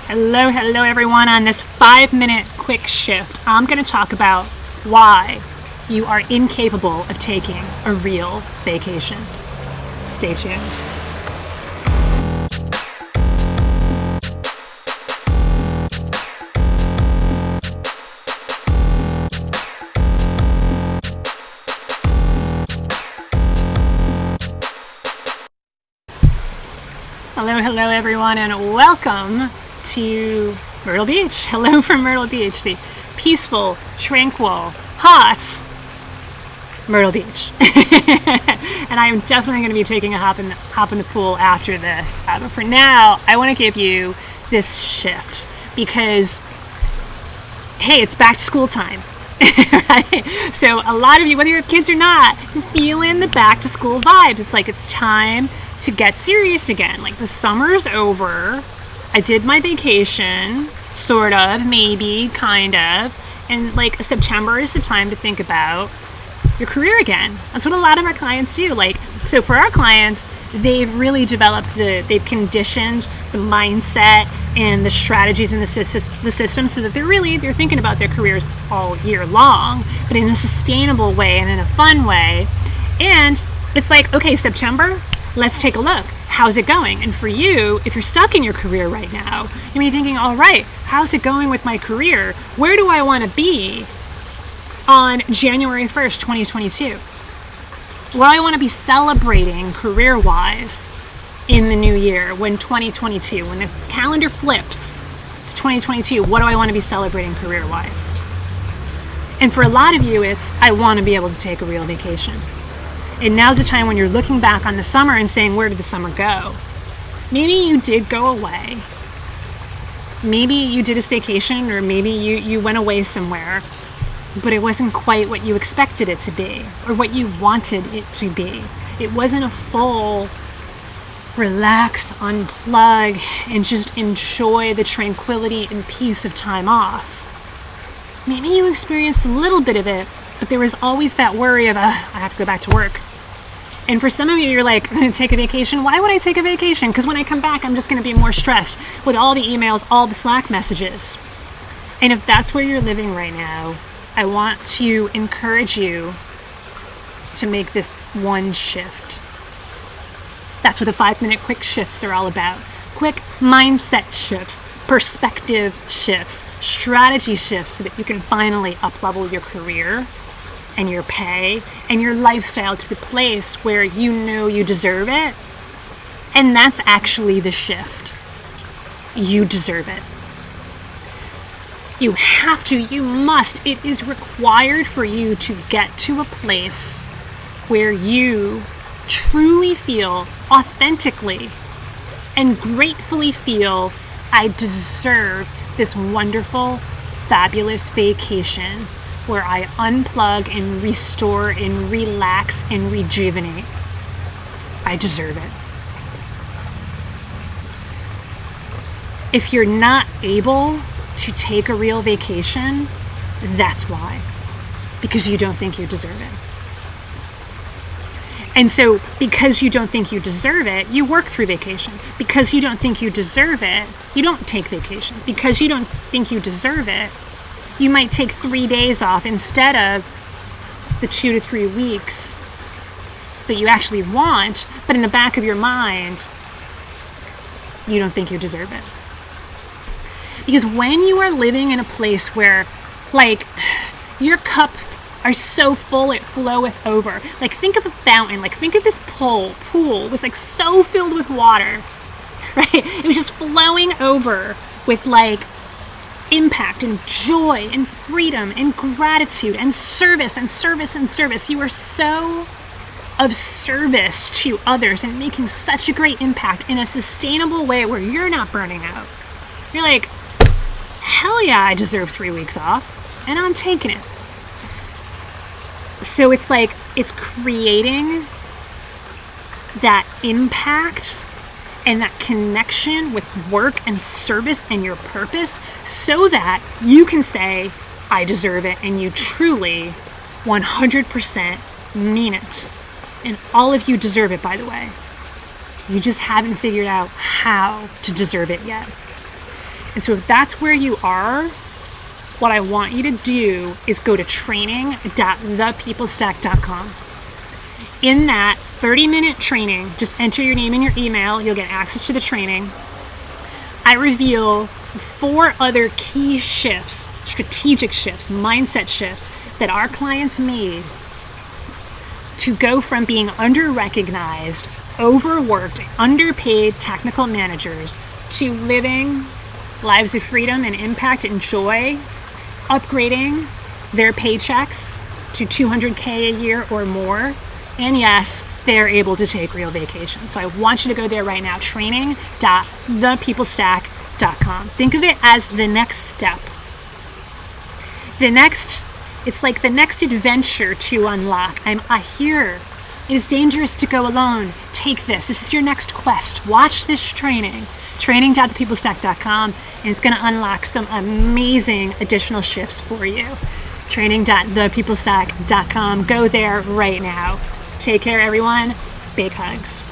Hello everyone. On this 5-minute quick shift, I'm going to talk about why you are incapable of taking a real vacation. Stay tuned. Hello everyone, and welcome to Myrtle Beach. Hello from Myrtle Beach, the peaceful, tranquil, hot Myrtle Beach. And I am definitely going to be taking a hop in the pool after this. But for now, I want to give you this shift because, hey, it's back to school time. Right? So a lot of you, whether you have kids or not, you're feeling the back to school vibes. It's like it's time to get serious again. Like the summer's over. I did my vacation, sort of, maybe, kind of. And like September is the time to think about your career again. That's what a lot of our clients do. Like, so for our clients, they've really developed they've conditioned the mindset and the strategies and the system so that they're thinking about their careers all year long, but in a sustainable way and in a fun way. And it's like, okay, September, let's take a look. How's it going? And for you, if you're stuck in your career right now, you may be thinking, all right, how's it going with my career? Where do I want to be on January 1st, 2022? What do I want to be celebrating career-wise in the new year, when 2022, when the calendar flips to 2022, what do I want to be celebrating career-wise? And for a lot of you, it's, I want to be able to take a real vacation. And now's the time when you're looking back on the summer and saying, where did the summer go? Maybe you did go away. Maybe you did a staycation, or maybe you went away somewhere, but it wasn't quite what you expected it to be or what you wanted it to be. It wasn't a full relax, unplug, and just enjoy the tranquility and peace of time off. Maybe you experienced a little bit of it, but there was always that worry of, I have to go back to work. And for some of you, you're like, I'm going to take a vacation. Why would I take a vacation? Because when I come back, I'm just going to be more stressed with all the emails, all the Slack messages. And if that's where you're living right now, I want to encourage you to make this one shift. That's what the 5-minute quick shifts are all about. Quick mindset shifts, perspective shifts, strategy shifts, so that you can finally up-level your career and your pay and your lifestyle to the place where you know you deserve it. And that's actually the shift. You deserve it. You have to, you must, it is required for you to get to a place where you truly feel authentically and gratefully feel, I deserve this wonderful, fabulous vacation where I unplug and restore and relax and rejuvenate. I deserve it. If you're not able to take a real vacation, that's why. Because you don't think you deserve it. And so, because you don't think you deserve it, you work through vacation. Because you don't think you deserve it, you don't take vacation. Because you don't think you deserve it, you might take 3 days off instead of the 2 to 3 weeks that you actually want, but in the back of your mind, you don't think you deserve it. Because when you are living in a place where, like, your cup are so full it floweth over. Like, think of a fountain. Like, think of this pool. It was like so filled with water, right? It was just flowing over with like impact and joy and freedom and gratitude and service and service and service. You are so of service to others and making such a great impact in a sustainable way where you're not burning out. You're like, hell yeah, I deserve 3 weeks off, and I'm taking it. So it's like, it's creating that impact and that connection with work and service and your purpose so that you can say, I deserve it, and you truly 100% mean it. And all of you deserve it, by the way. You just haven't figured out how to deserve it yet. And so if that's where you are, what I want you to do is go to training.thepeoplestack.com. In that 30-minute training, just enter your name and your email. You'll get access to the training. I reveal 4 other key shifts, strategic shifts, mindset shifts that our clients made to go from being under-recognized, overworked, underpaid technical managers to living lives of freedom and impact and joy, upgrading their paychecks to $200K a year or more. And yes, they're able to take real vacations. So I want you to go there right now, training.thepeoplestack.com. Think of it as the next step. It's like the next adventure to unlock. I hear it is dangerous to go alone. Take this. This is your next quest. Watch this training. Training.thepeoplestack.com, and it's going to unlock some amazing additional shifts for you. Training.thepeoplestack.com. Go there right now. Take care, everyone. Big hugs.